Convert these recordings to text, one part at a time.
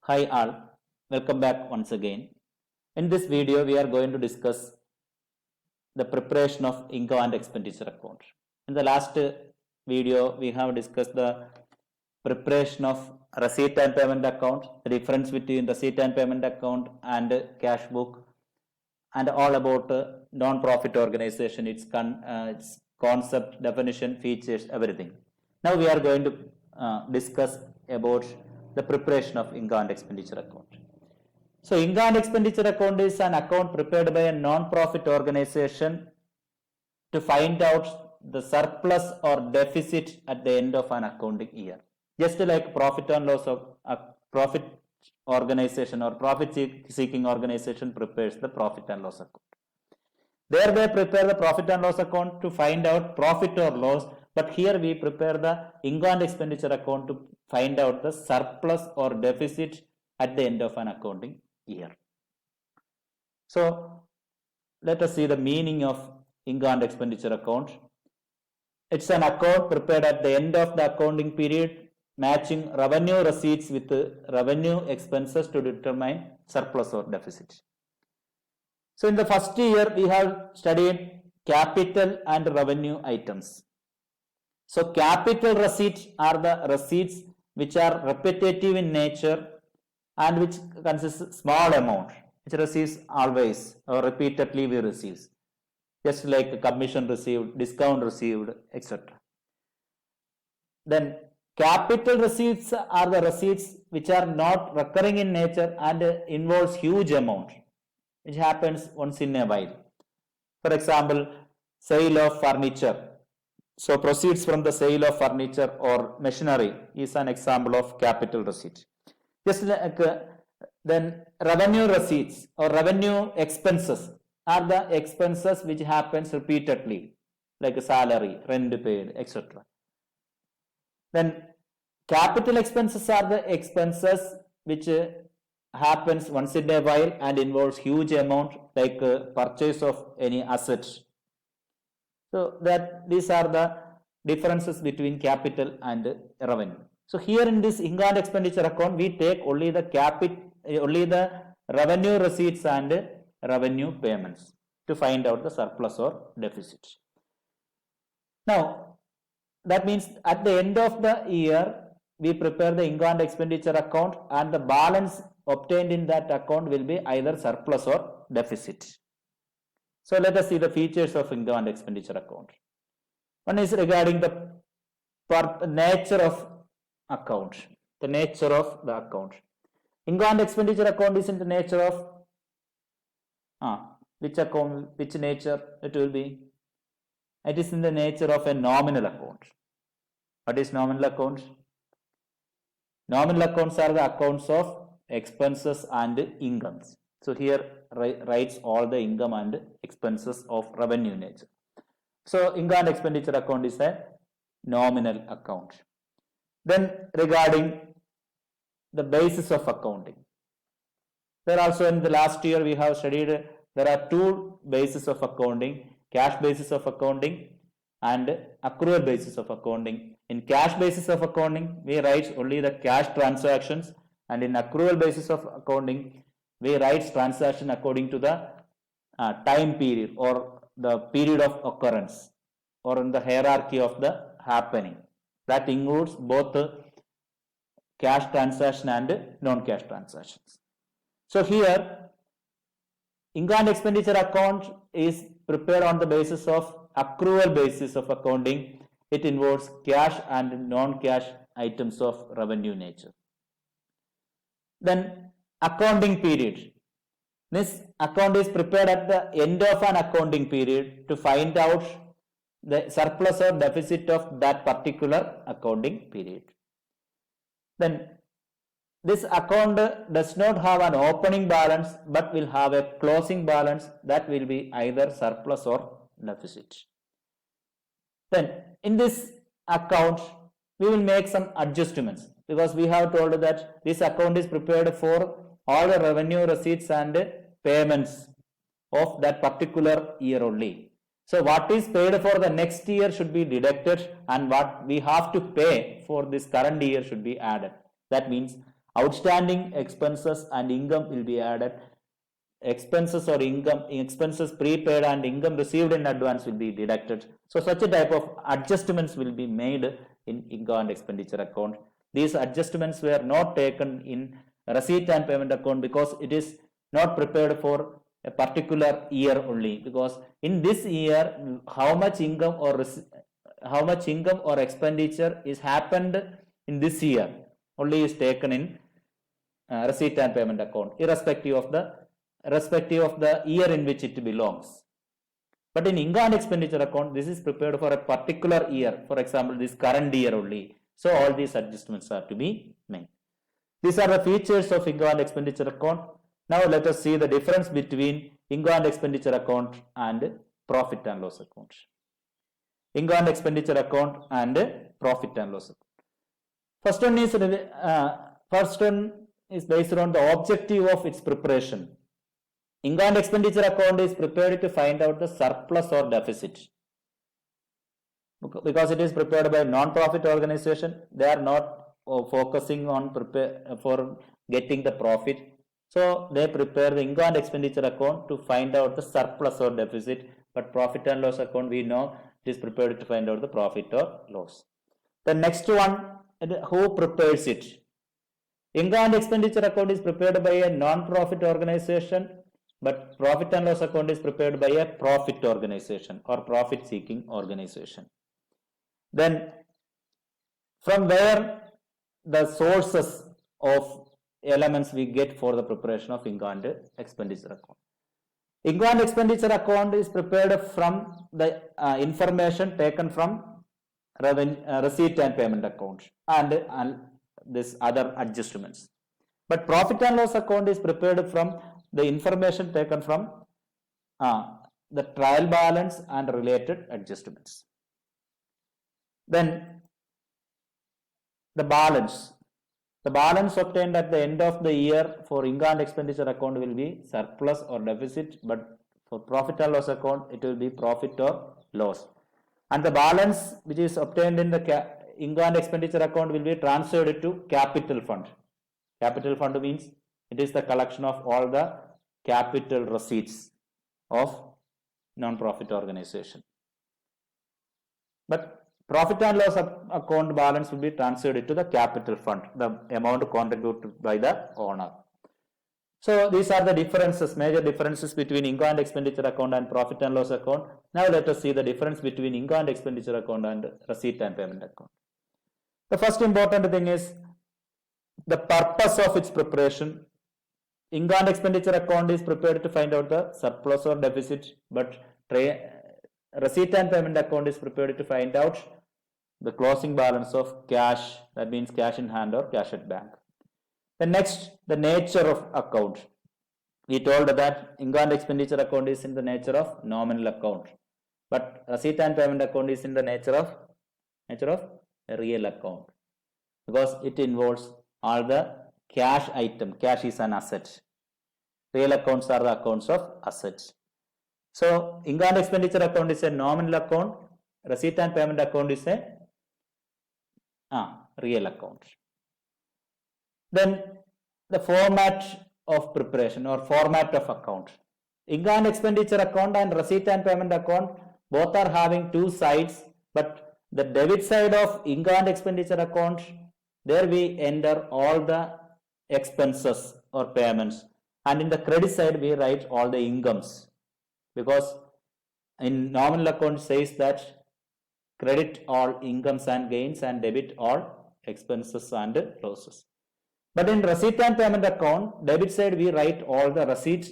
Hi all, welcome back once again. In this video, we are going to discuss the preparation of income and expenditure account. In the last video, we have discussed the preparation of receipt and payment account, the difference between receipt and payment account and cash book, and all about non-profit organization, its concept, definition, features, everything. Now we are going to discuss about the preparation of income and expenditure account. So income and expenditure account is an account prepared by a non-profit organization to find out the surplus or deficit at the end of an accounting year. Just like profit and loss of a profit organization or profit seeking organization prepares the profit and loss account. There they prepare the profit and loss account to find out profit or loss, but here we prepare the income and expenditure account to find out the surplus or deficit at the end of an accounting year. So let us see the meaning of income and expenditure account. It's an account prepared at the end of the accounting period, matching revenue receipts with revenue expenses to determine surplus or deficit. So in the first year, we have studied capital and revenue items. So capital receipts are the receipts which are repetitive in nature and which consists small amount, which receives always or repeatedly we receives, just like commission received, discount received, etc. Then capital receipts are the receipts which are not recurring in nature and involves huge amount, which happens once in a while. For example, sale of furniture. So proceeds from the sale of furniture or machinery is an example of capital receipt. Just like then revenue receipts or revenue expenses are the expenses which happens repeatedly, like salary, rent paid, etc. Then capital expenses are the expenses which happens once in a while and involves huge amount, like purchase of any assets. So that these are the differences between capital and revenue. So here in this income and expenditure account, we take only the revenue receipts and revenue payments to find out the surplus or deficit. Now that means at the end of the year, we prepare the income and expenditure account, and the balance obtained in that account will be either surplus or deficit. So let us see the features of income and expenditure account. One is regarding the nature of account, the nature of the account. Income and expenditure account is in the nature of which account, which nature it will be? It is in the nature of a nominal account. What is nominal account? Nominal accounts are the accounts of expenses and incomes. So here writes all the income and expenses of revenue nature. So income and expenditure account is a nominal account. Then regarding the basis of accounting, there also in the last year we have studied there are two bases of accounting: cash basis of accounting and accrual basis of accounting. In cash basis of accounting, we write only the cash transactions, and in accrual basis of accounting, we write transaction according to the time period or the period of occurrence or in the hierarchy of the happening. That includes both cash transaction and non-cash transactions. So here, income and expenditure account is prepared on the basis of accrual basis of accounting. It involves cash and non-cash items of revenue nature. Then accounting period. This account is prepared at the end of an accounting period to find out the surplus or deficit of that particular accounting period. Then this account does not have an opening balance but will have a closing balance that will be either surplus or deficit. Then in this account, we will make some adjustments because we have told that this account is prepared for all the revenue receipts and payments of that particular year only. So what is paid for the next year should be deducted, and what we have to pay for this current year should be added. That means outstanding expenses and income will be added. Expenses or income, expenses prepaid and income received in advance will be deducted. So such a type of adjustments will be made in income and expenditure account. These adjustments were not taken in receipt and payment account because it is not prepared for a particular year only, because in this year how much income or expenditure is happened in this year only is taken in receipt and payment account, irrespective of the year in which it belongs. But in income and expenditure account, this is prepared for a particular year, for example this current year only. So all these adjustments are to be made. These are the features of income and expenditure account. Now let us see the difference between income and expenditure account and profit and loss account. Income and expenditure account and profit and loss account. First one is based on the objective of its preparation. Income and expenditure account is prepared to find out the surplus or deficit. Because it is prepared by non-profit organization, they are not focusing on for getting the profit. So they prepare the income and expenditure account to find out the surplus or deficit. But profit and loss account, we know it is prepared to find out the profit or loss. The next one, who prepares it? Income and expenditure account is prepared by a non-profit organization, but profit and loss account is prepared by a profit organization or profit-seeking organization. Then, from where the sources of elements we get for the preparation of income and expenditure account? Income and expenditure account is prepared from the information taken from receipt and payment account and this other adjustments. But profit and loss account is prepared from the information taken from the trial balance and related adjustments. Then the balance obtained at the end of the year for income and expenditure account will be surplus or deficit, but for profit and loss account it will be profit or loss. And the balance which is obtained in the income and expenditure account will be transferred to capital fund. Capital fund means it is the collection of all the capital receipts of non-profit organization. But profit and loss account balance will be transferred to the capital fund, the amount contributed by the owner. So these are the differences, major differences between income and expenditure account and profit and loss account. Now let us see the difference between income and expenditure account and receipt and payment account. The first important thing is the purpose of its preparation. Income and expenditure account is prepared to find out the surplus or deficit, but receipt and payment account is prepared to find out the closing balance of cash, that means cash in hand or cash at bank. The next, the nature of account. We told that income and expenditure account is in the nature of nominal account, but receipt and payment account is in the nature of a real account, because it involves all the cash item. Cash is an asset. Real accounts are the accounts of assets. So income and expenditure account is a nominal account. Receipt and payment account is a real account. Then the format of preparation or format of account. Income and expenditure account and receipt and payment account both are having two sides, but the debit side of income and expenditure account, there we enter all the expenses or payments, and in the credit side we write all the incomes, because in nominal account says that credit all incomes and gains and debit all expenses and losses. But in receipt and payment account, debit side we write all the receipts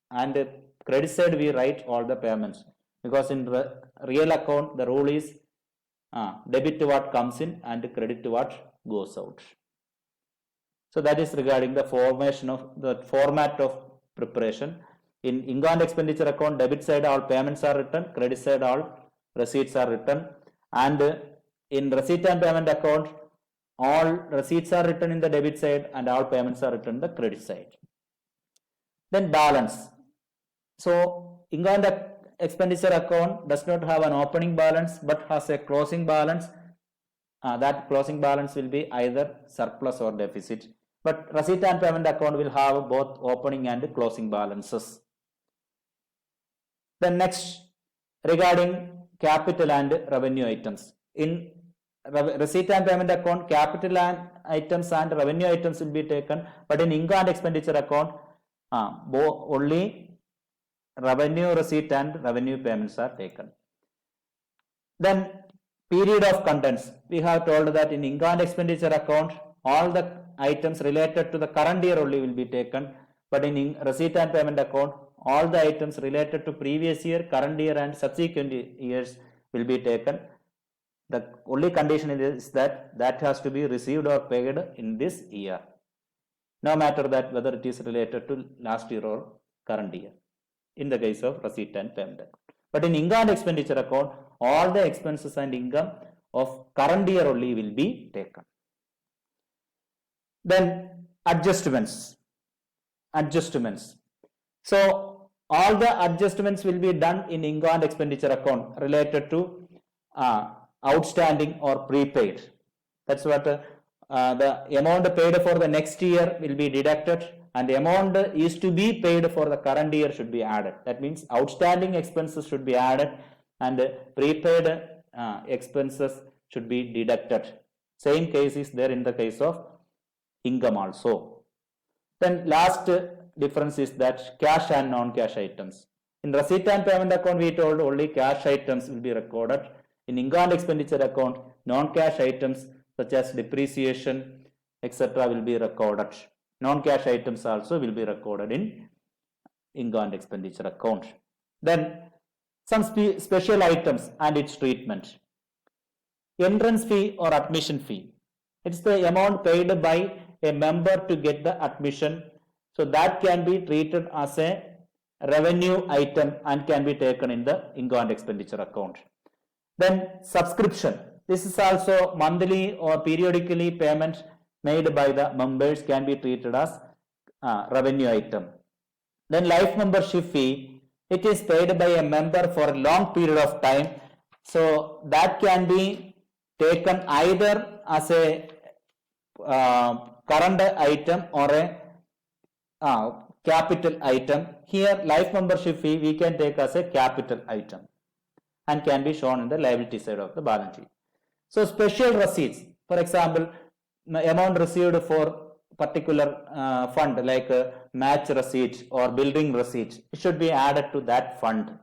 and credit side we write all the payments, because in real account the rule is debit to what comes in and credit to what goes out. So that is regarding the formation of the format of preparation. In income and expenditure account, debit side all payments are written, credit side all receipts are written, and in receipt and payment account all receipts are written in the debit side and all payments are written in the credit side. Then balance. So income and expenditure account does not have an opening balance but has a closing balance. That closing balance will be either surplus or deficit. but receipt and payment account will have both opening and closing balances. Then next, regarding capital and revenue items. In receipt and payment account, capital and items and revenue items will be taken, but in income and expenditure account, only revenue receipt and revenue payments are taken. Then period of contents. We have told that in income and expenditure account, all the items related to the current year only will be taken, but in receipt and payment account, all the items related to previous year, current year and subsequent years will be taken. The only condition is that that has to be received or paid in this year, no matter that whether it is related to last year or current year, in the case of receipt and payment account. But in income and expenditure account, all the expenses and income of current year only will be taken. Then adjustments. So all the adjustments will be done in income and expenditure account related to outstanding or prepaid. That's what the amount paid for the next year will be deducted, and the amount is to be paid for the current year should be added. That means outstanding expenses should be added and prepaid expenses should be deducted. Same case is there in the case of income also. Then last difference is that cash and non-cash items. In receipt and payment account, we told only cash items will be recorded. In income and expenditure account, non-cash items such as depreciation, etc. will be recorded. Non-cash items also will be recorded in income and expenditure account. Then some special items and its treatment. Entrance fee or admission fee. It's the amount paid by a member to get the admission. So that can be treated as a revenue item and can be taken in the income and expenditure account. Then subscription. This is also monthly or periodically payment made by the members can be treated as revenue item. Then life membership fee. It is paid by a member for a long period of time. So that can be taken either as a current item or a capital item. Here life membership fee we can take as a capital item and can be shown in the liability side of the balance sheet. So special receipts, for example, amount received for particular fund like match receipt or building receipt, it should be added to that fund,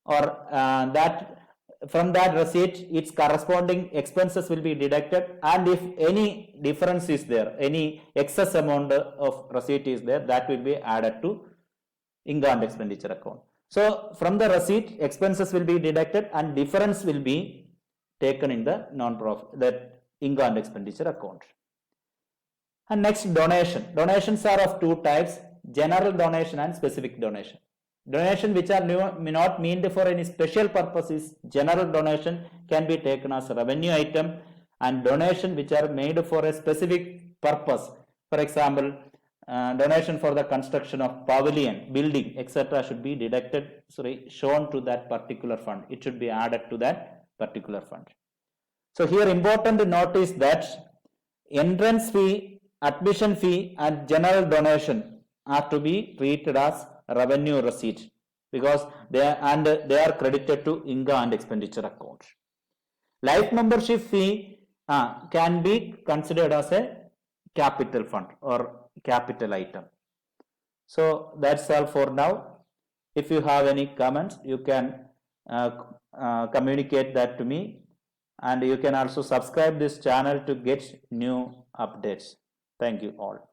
or that from that receipt its corresponding expenses will be deducted, and if any difference is there, any excess amount of receipt is there, that will be added to income and expenditure account. So from the receipt expenses will be deducted and difference will be taken in the non-profit, that income and expenditure account. And next, donation. Donations are of two types: general donation and specific donation. Donation which are not meant for any special purpose is general donation, can be taken as a revenue item, and donation which are made for a specific purpose, for example, donation for the construction of pavilion, building, etc. should be deducted, shown to that particular fund. It should be added to that particular fund. So here important note is that entrance fee, admission fee and general donation are to be treated as revenue receipt because they are credited to income and expenditure account. Life membership fee can be considered as a capital fund or capital item. So that's all for now. If you have any comments, you can communicate that to me, and you can also subscribe this channel to get new updates. Thank you all.